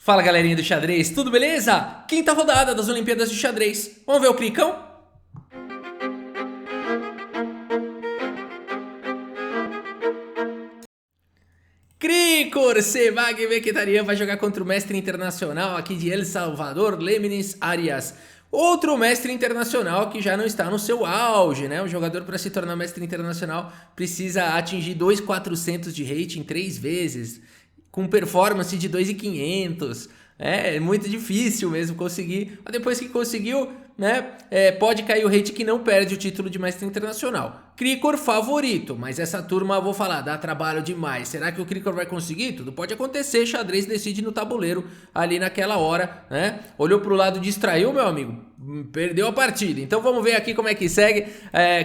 Fala galerinha do xadrez, tudo beleza? Quinta rodada das Olimpíadas de Xadrez. Vamos ver o Cricão? Cricor Sebag Mkhitaryan vai jogar contra o mestre internacional aqui de El Salvador, Leibniz Arias. Outro mestre internacional que já não está no seu auge, né? O jogador, para se tornar mestre internacional, precisa atingir 2.400 de rating 3 vezes, com performance de 2.500. É muito difícil mesmo conseguir, mas depois que conseguiu, né, pode cair o rate que não perde o título de mestre internacional. Cricor favorito, mas essa turma, vou falar, dá trabalho demais. Será que o Cricor vai conseguir? Tudo pode acontecer, xadrez decide no tabuleiro ali naquela hora, né? Olhou pro lado, distraiu, meu amigo, perdeu a partida. Então vamos ver aqui como é que segue.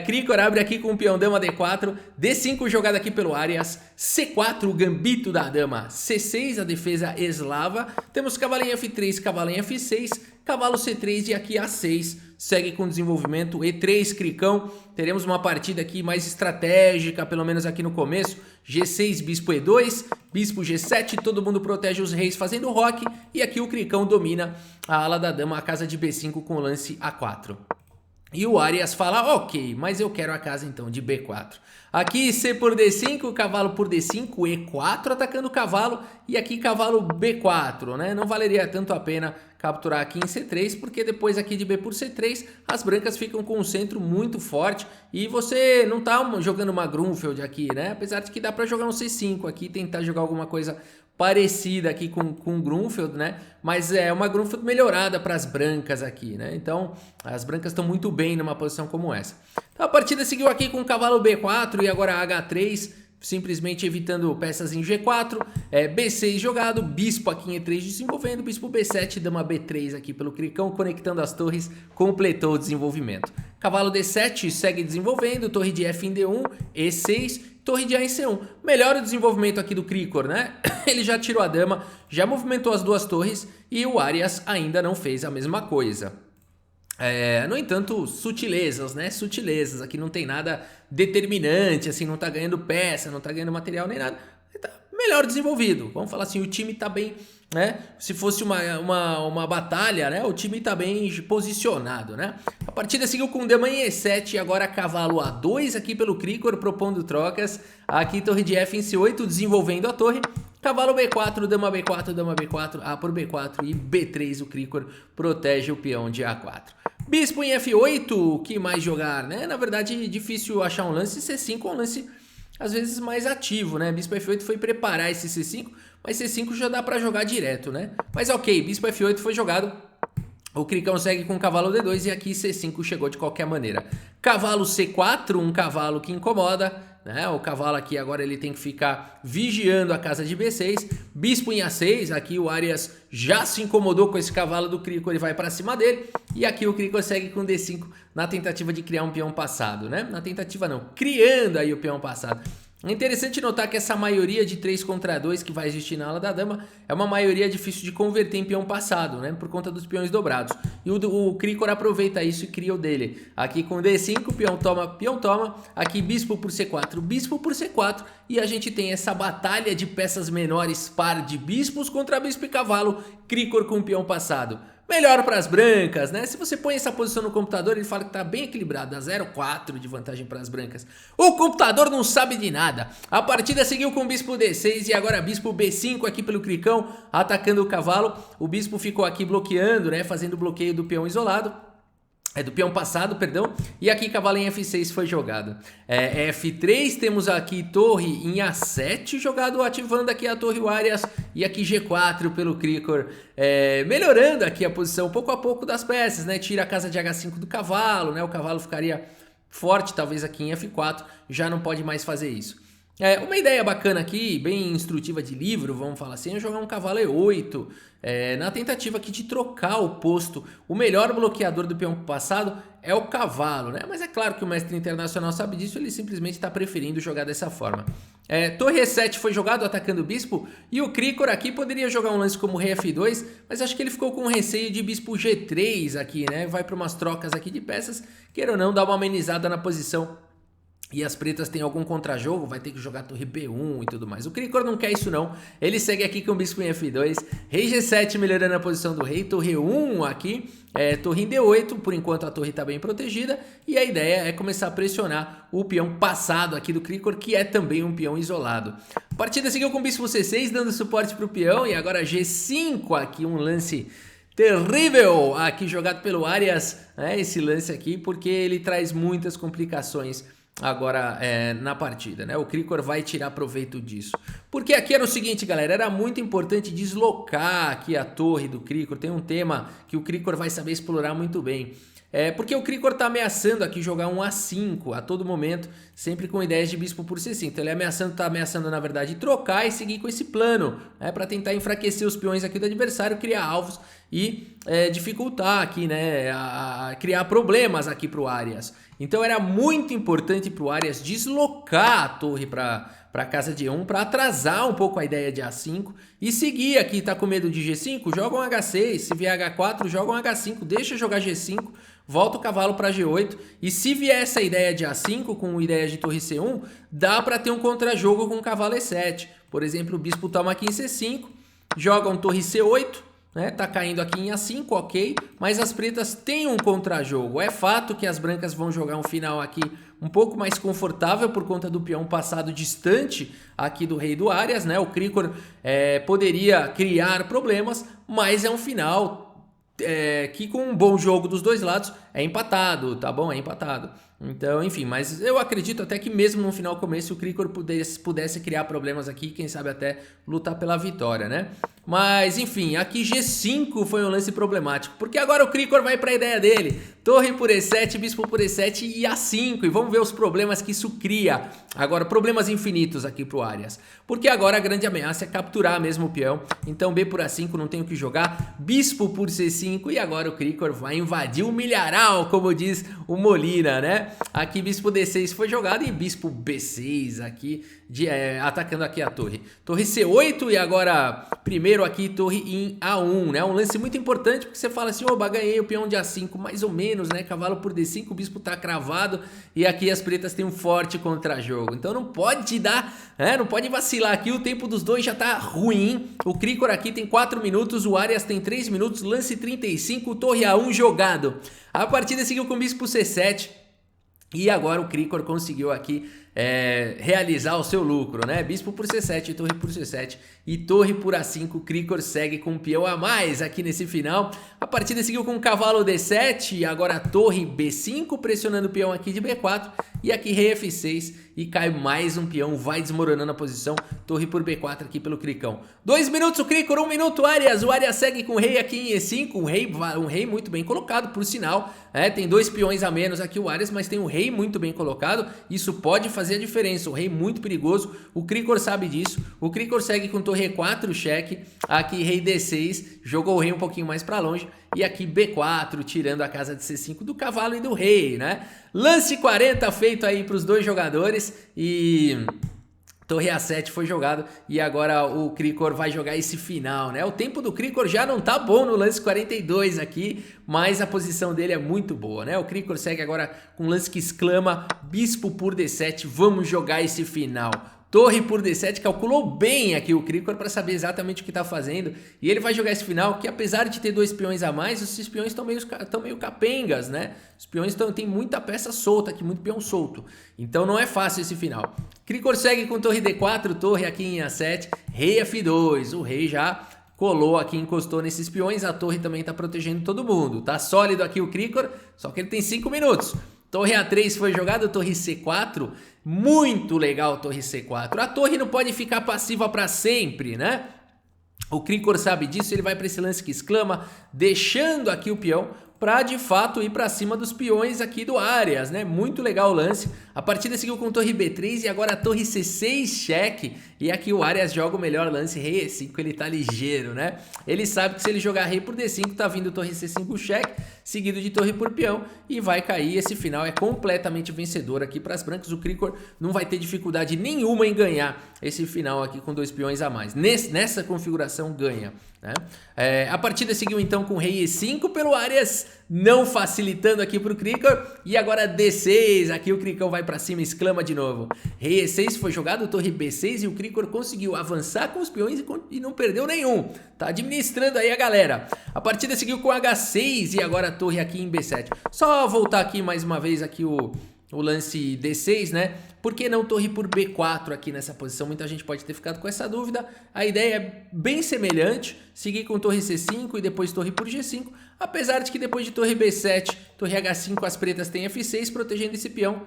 Cricor abre aqui com o peão dama D4, D5 jogada aqui pelo Arias, C4 o gambito da dama, C6 a defesa eslava, temos cavalo em F3, cavalo em F6, cavalo C3 e aqui A6, segue com desenvolvimento, E3 Cricão, teremos uma partida aqui mais estratégica, pelo menos aqui no começo, G6 bispo E2, bispo G7, todo mundo protege os reis fazendo roque, e aqui o Cricão domina a ala da dama, a casa de B5 com o lance A4. E o Arias fala, ok, mas eu quero a casa então de B4. Aqui C por D5, cavalo por D5, E4 atacando o cavalo e aqui cavalo B4, né? Não valeria tanto a pena capturar aqui em C3, porque depois aqui de B por C3, as brancas ficam com um centro muito forte e você não tá jogando uma Grunfeld aqui, né? Apesar de que dá para jogar um C5 aqui, tentar jogar alguma coisa parecida aqui com Grunfeld, né? Mas é uma Grunfeld melhorada para as brancas aqui, né? Então, as brancas estão muito bem numa posição como essa. Então, a partida seguiu aqui com o cavalo B4 e agora H3, simplesmente evitando peças em G4, B6 jogado, bispo aqui em E3 desenvolvendo, bispo B7, dama B3 aqui pelo Cricão, conectando as torres, completou o desenvolvimento. Cavalo D7 segue desenvolvendo, torre de F em D1, E6, torre de A em C1. Melhora o desenvolvimento aqui do Cricor, né? Ele já tirou a dama, já movimentou as duas torres e o Arias ainda não fez a mesma coisa. No entanto, sutilezas, né? Sutilezas. Aqui não tem nada determinante, assim, não tá ganhando peça, não tá ganhando material nem nada. Tá melhor desenvolvido. Vamos falar assim, o time tá bem, né? Se fosse uma batalha, né? O time tá bem posicionado, né? A partida seguiu com dama em E7 e agora cavalo A2 aqui pelo Cricor, propondo trocas. Aqui torre de F em C8, desenvolvendo a torre. Cavalo B4, dama B4, dama B4, A por B4 e B3 o Cricor protege o peão de A4. Bispo em F8, o que mais jogar, né? Na verdade, difícil achar um lance. C5 é um lance, às vezes, mais ativo, né? Bispo F8 foi preparar esse C5, mas C5 já dá pra jogar direto, né? Mas ok, bispo F8 foi jogado. O Cricão segue com cavalo D2 e aqui C5 chegou de qualquer maneira. Cavalo C4, um cavalo que incomoda, né? O cavalo aqui agora ele tem que ficar vigiando a casa de B6. Bispo em A6, aqui o Arias já se incomodou com esse cavalo do Cricor, ele vai para cima dele. E aqui o Cricor segue com D5 na tentativa de criar um peão passado, né? Na tentativa não, criando aí o peão passado. É interessante notar que essa maioria de 3 contra 2 que vai existir na ala da dama é uma maioria difícil de converter em peão passado, né? Por conta dos peões dobrados. E o Cricor aproveita isso e cria o dele. Aqui com D5, peão toma. Aqui bispo por C4, bispo por C4. E a gente tem essa batalha de peças menores, par de bispos contra bispo e cavalo. Cricor com peão passado. Melhor para as brancas, né? Se você põe essa posição no computador, ele fala que tá bem equilibrado, dá 0,4 de vantagem para as brancas. O computador não sabe de nada. A partida seguiu com bispo D6 e agora bispo B5 aqui pelo Cricão, atacando o cavalo. O bispo ficou aqui bloqueando, né? Fazendo bloqueio do peão isolado. Do peão passado, perdão. E aqui cavalo em F6 foi jogado. F3, temos aqui torre em A7 jogado, ativando aqui a torre Arias. E aqui G4 pelo Cricor, melhorando aqui a posição pouco a pouco das peças, né? Tira a casa de H5 do cavalo, né? O cavalo ficaria forte talvez aqui em F4, já não pode mais fazer isso. Uma ideia bacana aqui, bem instrutiva de livro, vamos falar assim, é jogar um cavalo E8, na tentativa aqui de trocar o posto. O melhor bloqueador do peão passado é o cavalo, né? Mas é claro que o mestre internacional sabe disso, ele simplesmente está preferindo jogar dessa forma. Torre E7 foi jogado atacando o bispo e o Cricor aqui poderia jogar um lance como rei F2, mas acho que ele ficou com receio de bispo G3 aqui, né? Vai para umas trocas aqui de peças, queira ou não, dar uma amenizada na posição e as pretas têm algum contra-jogo, vai ter que jogar torre B1 e tudo mais. O Krikor não quer isso não, ele segue aqui com o bispo em F2, rei G7 melhorando a posição do rei, torre 1 aqui, torre em D8, por enquanto a torre está bem protegida, e a ideia é começar a pressionar o peão passado aqui do Krikor, que é também um peão isolado. A partida seguiu com o bispo C6, dando suporte para o peão, e agora G5 aqui, um lance terrível aqui jogado pelo Arias, esse lance aqui, porque ele traz muitas complicações agora na partida, né? O Krikor vai tirar proveito disso. Porque aqui era o seguinte, galera, era muito importante deslocar aqui a torre do Krikor. Tem um tema que o Krikor vai saber explorar muito bem. Porque o Krikor tá ameaçando aqui jogar um A5 a todo momento, sempre com ideias de bispo por C5. Então ele tá ameaçando na verdade trocar e seguir com esse plano, para tentar enfraquecer os peões aqui do adversário, criar alvos e dificultar aqui, né, criar problemas aqui pro Arias. Então era muito importante pro Arias deslocar a torre para casa de E1, para atrasar um pouco a ideia de A5 e seguir aqui. Tá com medo de G5? Joga um H6, se vier H4 joga um H5, deixa jogar G5, volta o cavalo para G8, e se vier essa ideia de A5 com ideia de torre C1, dá para ter um contra-jogo com o cavalo E7. Por exemplo, o bispo toma aqui em C5, joga um torre C8, né? Tá caindo aqui em A5, ok, mas as pretas têm um contra-jogo. É fato que as brancas vão jogar um final aqui um pouco mais confortável por conta do peão passado distante aqui do rei do Arias, né? O Krikor poderia criar problemas, mas é um final que com um bom jogo dos dois lados é empatado, tá bom? É empatado. Então, enfim, mas eu acredito até que mesmo no final começo o Krikor pudesse criar problemas aqui, quem sabe até lutar pela vitória, né? Mas, enfim, aqui G5 foi um lance problemático, porque agora o Krikor vai para a ideia dele. Torre por E7, bispo por E7 e A5, e vamos ver os problemas que isso cria. Agora, problemas infinitos aqui pro Arias, porque agora a grande ameaça é capturar mesmo o peão. Então B por A5 não tem o que jogar, bispo por C5, e agora o Krikor vai invadir o milharal, como diz o Molina, né? Aqui bispo D6 foi jogado e bispo B6 aqui, atacando aqui a torre. Torre C8 e agora primeiro aqui torre em A1, né? Um lance muito importante porque você fala assim, oba, ganhei o peão de A5, mais ou menos, né? Cavalo por D5, o bispo tá cravado e aqui as pretas têm um forte contra-jogo. Então não pode dar, não pode vacilar aqui, o tempo dos dois já tá ruim. O Krikor aqui tem 4 minutos, o Arias tem 3 minutos, lance 35, torre A1 jogado. A partida seguiu com bispo C7. E agora o Krikor conseguiu aqui realizar o seu lucro, né? Bispo por C7, torre por C7 e torre por A5. O Krikor segue com um peão a mais aqui nesse final. A partida seguiu com cavalo D7 e agora torre B5, pressionando o peão aqui de B4. E aqui rei F6 e cai mais um peão, vai desmoronando a posição. Torre por B4 aqui pelo Krikão. 2 minutos o Krikor, 1 minuto Arias. O Arias segue com o rei aqui em E5, um rei muito bem colocado, por sinal. Tem 2 peões a menos aqui o Arias, mas tem um rei muito bem colocado. Isso pode fazer a diferença, o rei muito perigoso. O Krikor sabe disso. O Krikor segue com torre E4, cheque. Aqui rei D6, jogou o rei um pouquinho mais para longe. E aqui B4, tirando a casa de C5 do cavalo e do rei, né? Lance 40 feito aí para os dois jogadores e torre A7 foi jogado e agora o Krikor vai jogar esse final, né? O tempo do Krikor já não tá bom no lance 42 aqui, mas a posição dele é muito boa, né? O Krikor segue agora com um lance que exclama bispo por D7, vamos jogar esse final. Torre por D7, calculou bem aqui o Krikor para saber exatamente o que está fazendo. E ele vai jogar esse final que, apesar de ter 2 peões a mais, esses peões estão meio capengas, né? Os peões tem muita peça solta aqui, muito peão solto. Então não é fácil esse final. Krikor segue com torre D4, torre aqui em A7, rei F2. O rei já colou aqui, encostou nesses peões. A torre também está protegendo todo mundo. Tá sólido aqui o Krikor, só que ele tem 5 minutos. Torre A3 foi jogada, torre C4, muito legal torre C4. A torre não pode ficar passiva para sempre, né? O Krikor sabe disso, ele vai para esse lance que exclama, deixando aqui o peão para de fato ir para cima dos peões aqui do Arias, né? Muito legal o lance. A partida seguiu com torre B3 e agora torre C6 cheque. E aqui o Arias joga o melhor lance, rei E5, ele tá ligeiro, né? Ele sabe que se ele jogar rei por D5, tá vindo torre C5 cheque. seguido de torre por peão e vai cair. Esse final é completamente vencedor aqui para as brancas. O Krikor não vai ter dificuldade nenhuma em ganhar esse final aqui com 2 peões a mais. Nessa configuração ganha, né? A partida seguiu então com rei E5 pelo Arias, não facilitando aqui para o Krikor. E agora D6, aqui o Krikão vai para cima, exclama de novo. Rei E6 foi jogado, torre B6 e o Krikor conseguiu avançar com os peões e não perdeu nenhum. Tá administrando aí a galera. A partida seguiu com H6 e agora a torre aqui em B7. Só voltar aqui mais uma vez aqui o lance D6, né? Por que não torre por B4 aqui nessa posição? Muita gente pode ter ficado com essa dúvida. A ideia é bem semelhante, seguir com torre C5 e depois torre por G5, apesar de que depois de torre B7, torre H5, as pretas têm F6 protegendo esse peão.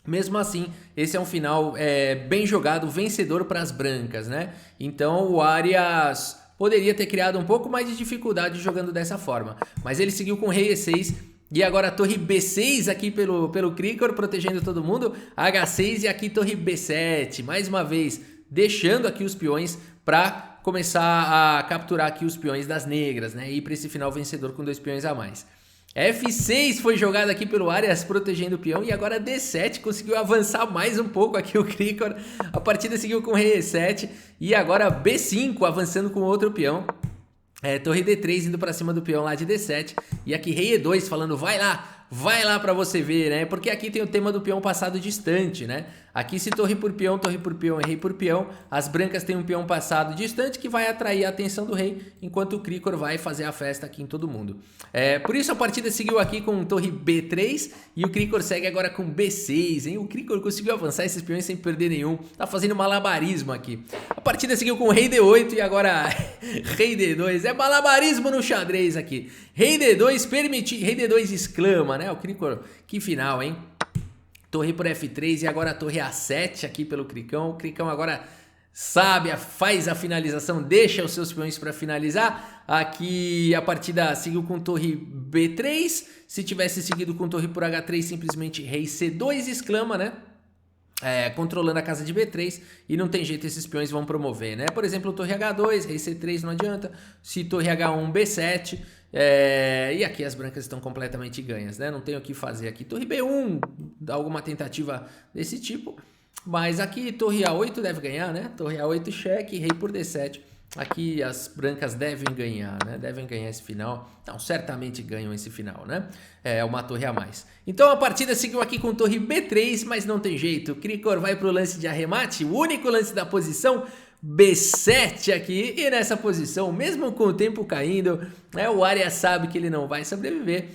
Mesmo assim, esse é um final bem jogado, vencedor para as brancas, né? Então o Arias poderia ter criado um pouco mais de dificuldade jogando dessa forma, mas ele seguiu com rei E6 e agora a torre B6 aqui pelo Krikor, protegendo todo mundo, H6 e aqui torre B7, mais uma vez, deixando aqui os peões para começar a capturar aqui os peões das negras, né? E ir para esse final vencedor com 2 peões a mais. F6 foi jogado aqui pelo Arias, protegendo o peão, e agora D7 conseguiu avançar mais um pouco aqui o Krikor. A partida seguiu com rei E7 e agora B5 avançando com outro peão. Torre D3 indo pra cima do peão lá de D7. E aqui rei E2 falando vai lá pra você ver, né? Porque aqui tem o tema do peão passado distante, né? Aqui se torre por peão e rei por peão, as brancas têm um peão passado distante que vai atrair a atenção do rei, enquanto o Krikor vai fazer a festa aqui em todo mundo. Por isso a partida seguiu aqui com torre B3 e o Krikor segue agora com B6, hein? O Krikor conseguiu avançar esses peões sem perder nenhum, tá fazendo malabarismo aqui. A partida seguiu com rei D8 e agora rei D2, é malabarismo no xadrez aqui. Rei D2 rei D2 exclama, né? O Krikor, que final, hein? Torre por F3 e agora a torre A7 aqui pelo Krikão. O Krikão agora sabe, faz a finalização, deixa os seus peões para finalizar. Aqui a partida seguiu com torre B3. Se tivesse seguido com torre por H3, simplesmente rei C2 exclama, né? Controlando a casa de B3 e não tem jeito, esses peões vão promover, né? Por exemplo, torre H2, rei C3 não adianta. Se torre H1, B7... e aqui as brancas estão completamente ganhas, né? Não tem o que fazer aqui. Torre B1, alguma tentativa desse tipo. Mas aqui torre A8 deve ganhar, né? Torre A8 cheque, rei por D7. Aqui as brancas devem ganhar, né? Devem ganhar esse final. Não, certamente ganham esse final, né? É uma torre a mais. Então a partida seguiu aqui com torre B3, mas não tem jeito. O Krikor vai para o lance de arremate, o único lance da posição. B7 aqui, e nessa posição, mesmo com o tempo caindo, né, o Arias sabe que ele não vai sobreviver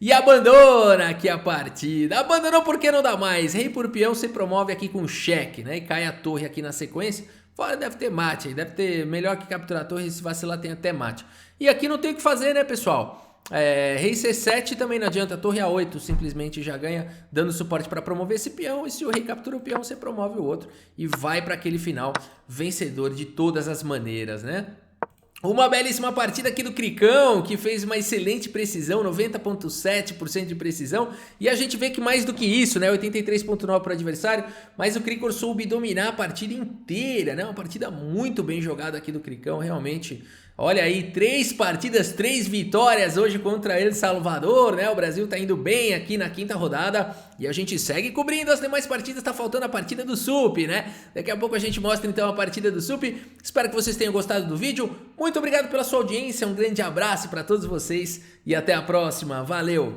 e abandona aqui a partida. Abandonou porque não dá mais. Rei por peão se promove aqui com cheque, né, e cai a torre aqui na sequência. Fora deve ter mate aí, deve ter melhor que capturar a torre, se vacilar tem até mate. E aqui não tem o que fazer, né, pessoal? Rei C7 também não adianta, torre A8 simplesmente já ganha, dando suporte para promover esse peão, e se o rei captura o peão, você promove o outro e vai para aquele final vencedor de todas as maneiras, né? Uma belíssima partida aqui do Krikão, que fez uma excelente precisão, 90,7% de precisão, e a gente vê que mais do que isso, né, 83,9% para o adversário, mas o Krikor soube dominar a partida inteira, né, uma partida muito bem jogada aqui do Krikão, realmente. Olha aí, 3 partidas, 3 vitórias hoje contra El Salvador, né? O Brasil tá indo bem aqui na 5ª rodada e a gente segue cobrindo as demais partidas, tá faltando a partida do SUP, né? Daqui a pouco a gente mostra então a partida do SUP. Espero que vocês tenham gostado do vídeo. Muito obrigado pela sua audiência, um grande abraço para todos vocês e até a próxima. Valeu!